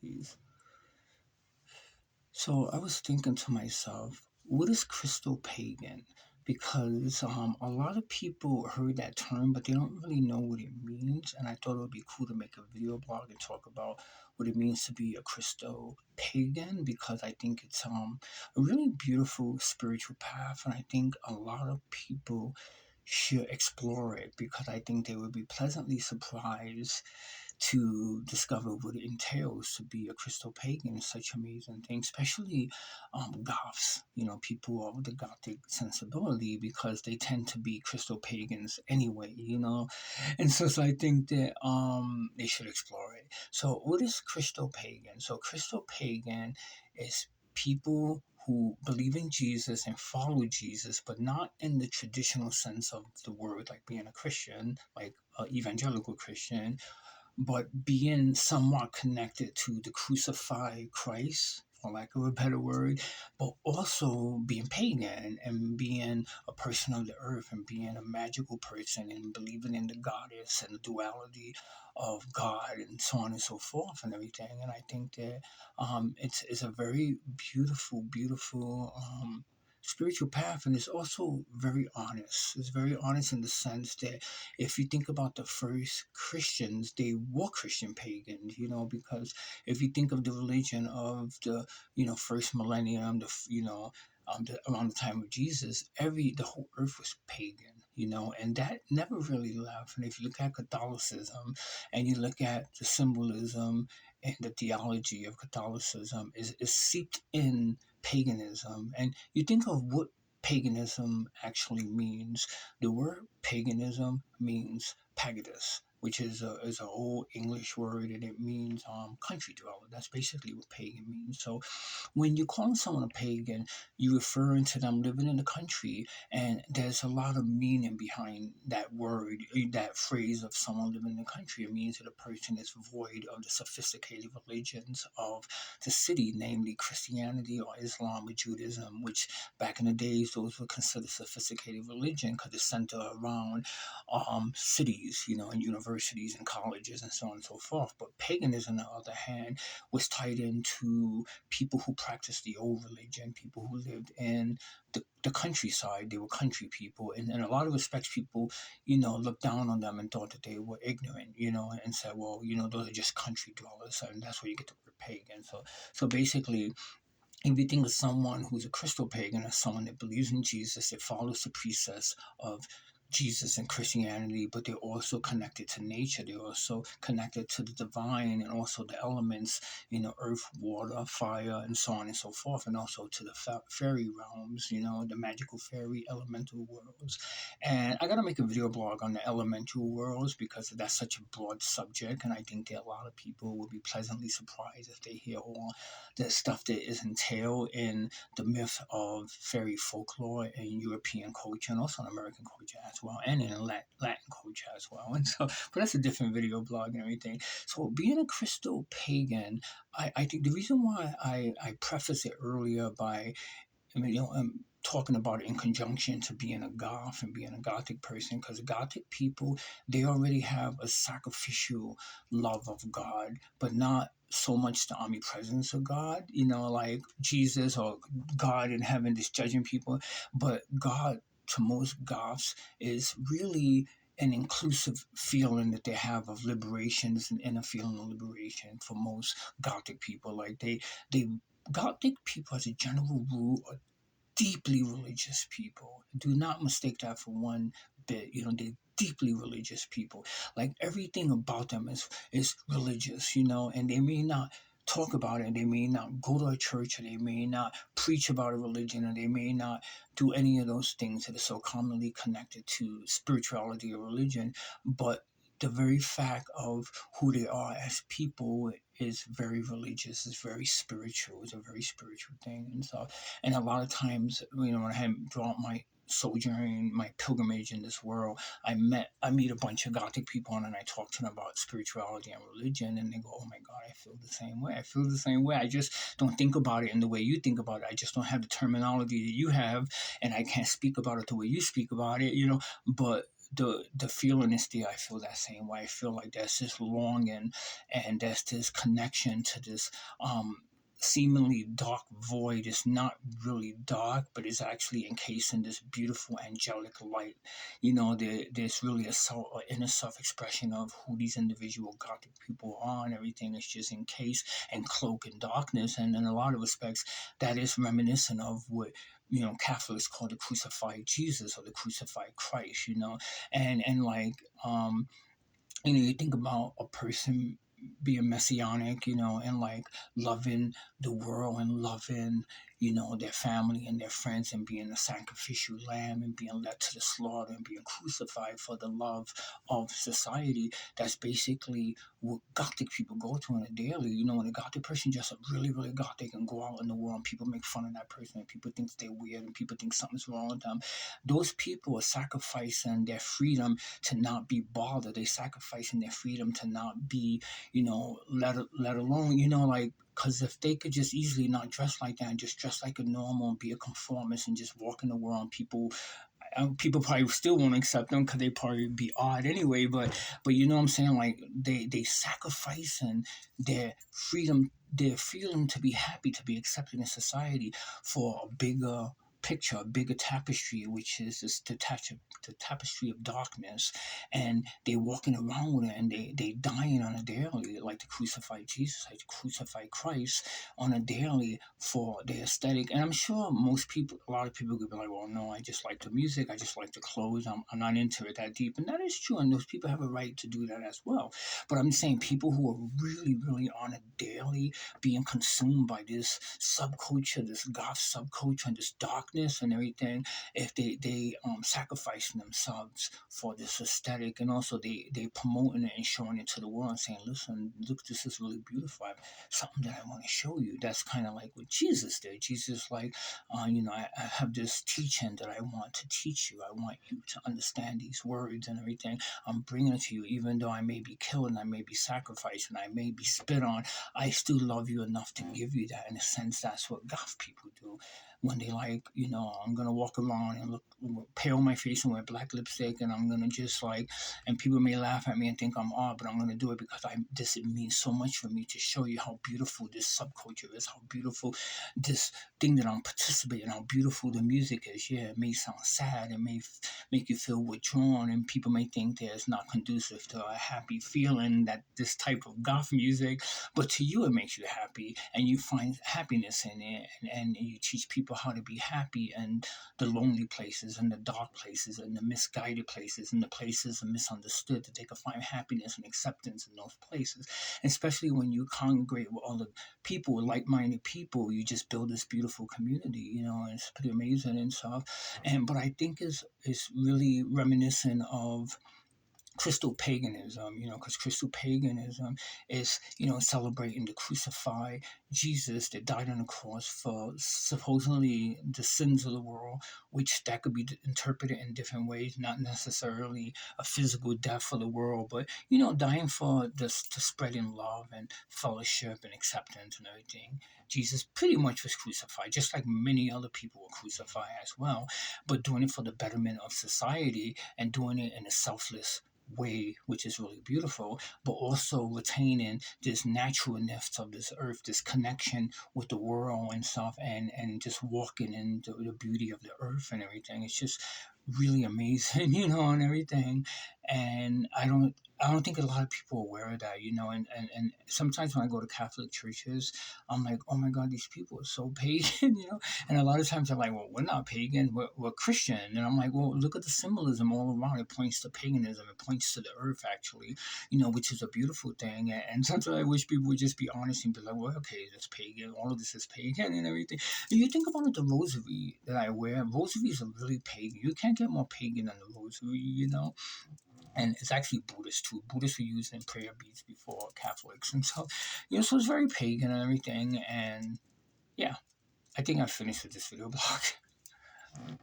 please. So I was thinking to myself, what is Christo Pagan? Because a lot of people heard that term, but they don't really know what it means. And I thought it would be cool to make a video blog and talk about what it means to be a Christo Pagan, because I think it's a really beautiful spiritual path, and I think a lot of people should explore it because I think they would be pleasantly surprised to discover what it entails to be a Christo Pagan. Is such an amazing thing, especially Goths, people of the Gothic sensibility, because they tend to be Christo Pagans anyway. And so I think that they should explore it. So what is Christo Pagan? So Christo Pagan is people who believe in Jesus and follow Jesus, but not in the traditional sense of the word, like being a Christian, like an evangelical Christian, but being somewhat connected to the crucified Christ, for lack of a better word, but also being pagan and being a person of the earth and being a magical person and believing in the goddess and the duality of God and so on and so forth and everything. And I think that it's a very beautiful, beautiful spiritual path, and it's also very honest. It's very honest in the sense that if you think about the first Christians, they were Christian pagans, because if you think of the religion of the, first millennium, around the time of Jesus, the whole earth was pagan, and that never really left. And if you look at Catholicism and you look at the symbolism and the theology of Catholicism is seeped in paganism. And you think of what paganism actually means. The word paganism means pagadus, which is an old English word, and it means country dweller. That's basically what pagan means. So when you call someone a pagan, you're referring to them living in the country, and there's a lot of meaning behind that word, that phrase of someone living in the country. It means that a person is void of the sophisticated religions of the city, namely Christianity or Islam or Judaism, which back in the days those were considered sophisticated religion because it's centered around cities, and universities and colleges and so on and so forth. But paganism, on the other hand, was tied into people who practiced the old religion, people who lived in the countryside. They were country people, and in a lot of respects, people, looked down on them and thought that they were ignorant, and said, well, those are just country dwellers, and that's where you get the word pagan. So basically, if you think of someone who's a Christo Pagan as someone that believes in Jesus, that follows the precepts of Jesus and Christianity, but they're also connected to nature. They're also connected to the divine and also the elements, earth, water, fire, and so on and so forth, and also to the fairy realms, the magical fairy elemental worlds. And I got to make a video blog on the elemental worlds because that's such a broad subject, and I think that a lot of people will be pleasantly surprised if they hear all the stuff that is entailed in the myth of fairy folklore in European culture and also in American culture as well, and in Latin culture as well. And so, but that's a different video blog and everything. So being a Christo Pagan, I think the reason why I preface it earlier by, talking about it in conjunction to being a goth and being a gothic person, because gothic people, they already have a sacrificial love of God, but not so much the omnipresence of God, like Jesus or God in heaven is judging people, but God to most goths is really an inclusive feeling that they have of liberation. Is an inner feeling of liberation for most gothic people. Like they Gothic people, as a general rule, are deeply religious people. Do not mistake that for one bit. They're deeply religious people. Like everything about them is religious, and they may not talk about it, they may not go to a church, or they may not preach about a religion, or they may not do any of those things that are so commonly connected to spirituality or religion, but the very fact of who they are as people is very religious, is very spiritual, is a very spiritual thing. And a lot of times, when I had throughout my sojourn, my pilgrimage in this world, I meet a bunch of Gothic people, and I talk to them about spirituality and religion, and they go, "Oh my God, I feel the same way. I feel the same way. I just don't think about it in the way you think about it. I just don't have the terminology that you have, and I can't speak about it the way you speak about it, But the feeling is there. I feel that same way. I feel like there's this longing, and there's this connection to this seemingly dark void. It's not really dark, but it's actually encased in this beautiful angelic light. There's really an inner self-expression of who these individual Gothic people are, and everything is just encased and cloaked in darkness. And in a lot of respects, that is reminiscent of what Catholics call the crucified Jesus or the crucified Christ. And like you think about a person being messianic, and like loving the world and loving, their family and their friends, and being a sacrificial lamb and being led to the slaughter and being crucified for the love of society. That's basically what Gothic people go through on a daily. When a Gothic person just really, really Gothic and go out in the world and people make fun of that person and people think they're weird and people think something's wrong with them, those people are sacrificing their freedom to not be bothered. They sacrificing their freedom to not be, let alone, like, because if they could just easily not dress like that and just dress like a normal and be a conformist and just walk in the world, and people probably still won't accept them because they probably be odd anyway. But you know what I'm saying? Like they sacrificing their freedom to be happy, to be accepted in society for a bigger picture, a bigger tapestry, which is the tapestry of darkness. And they walking around with it, and they dying on a daily, like the crucified Jesus, like the crucified Christ, on a daily for the aesthetic. And I'm sure a lot of people could be like, well, no, I just like the music, I just like the clothes, I'm not into it that deep. And that is true, and those people have a right to do that as well. But I'm saying people who are really, really on a daily being consumed by this subculture, this goth subculture, and this darkness and everything, if they sacrificing themselves for this aesthetic, and also they promoting it and showing it to the world and saying, listen, look, this is really beautiful. I have something that I want to show you. That's kind of like what Jesus did. Jesus, like, I have this teaching that I want to teach you. I want you to understand these words and everything. I'm bringing it to you, even though I may be killed and I may be sacrificed and I may be spit on. I still love you enough to give you that. In a sense, that's what goth people do. When they like, I'm gonna walk around and look pale my face and wear black lipstick, and I'm gonna just like, and people may laugh at me and think I'm odd, but I'm gonna do it because it means so much for me to show you how beautiful this subculture is, how beautiful this thing that I'm participating, how beautiful the music is. Yeah, it may sound sad, it may make you feel withdrawn, and people may think that it's not conducive to a happy feeling, that this type of goth music, but to you it makes you happy, and you find happiness in it, and you teach people how to be happy in the lonely places and the dark places and the misguided places and the places misunderstood, that they can find happiness and acceptance in those places. And especially when you congregate with other people, like-minded people, you just build this beautiful community, and it's pretty amazing and stuff. But I think is really reminiscent of Christo Paganism, because Christo Paganism is, celebrating the crucified Jesus that died on the cross for supposedly the sins of the world, which that could be interpreted in different ways, not necessarily a physical death for the world, but, dying for this, to spreading love and fellowship and acceptance and everything. Jesus pretty much was crucified, just like many other people were crucified as well, but doing it for the betterment of society and doing it in a selfless way, which is really beautiful, but also retaining this naturalness of this earth, this connection with the world and stuff, and just walking in the beauty of the earth and everything. It's just really amazing, and everything. And I don't think a lot of people are aware of that, and sometimes when I go to Catholic churches, I'm like, oh my God, these people are so pagan, and a lot of times they're like, well, we're not pagan, we're Christian. And I'm like, well, look at the symbolism all around. It points to paganism, it points to the earth, actually, which is a beautiful thing. And sometimes I wish people would just be honest and be like, well, okay, that's pagan, all of this is pagan and everything. And you think about it, the rosary that I wear, rosaries are really pagan. You can't get more pagan than the rosary, and it's actually Buddhist too. Buddhists were used in prayer beads before Catholics, and so so it's very pagan and everything. And yeah, I think I finished with this video blog.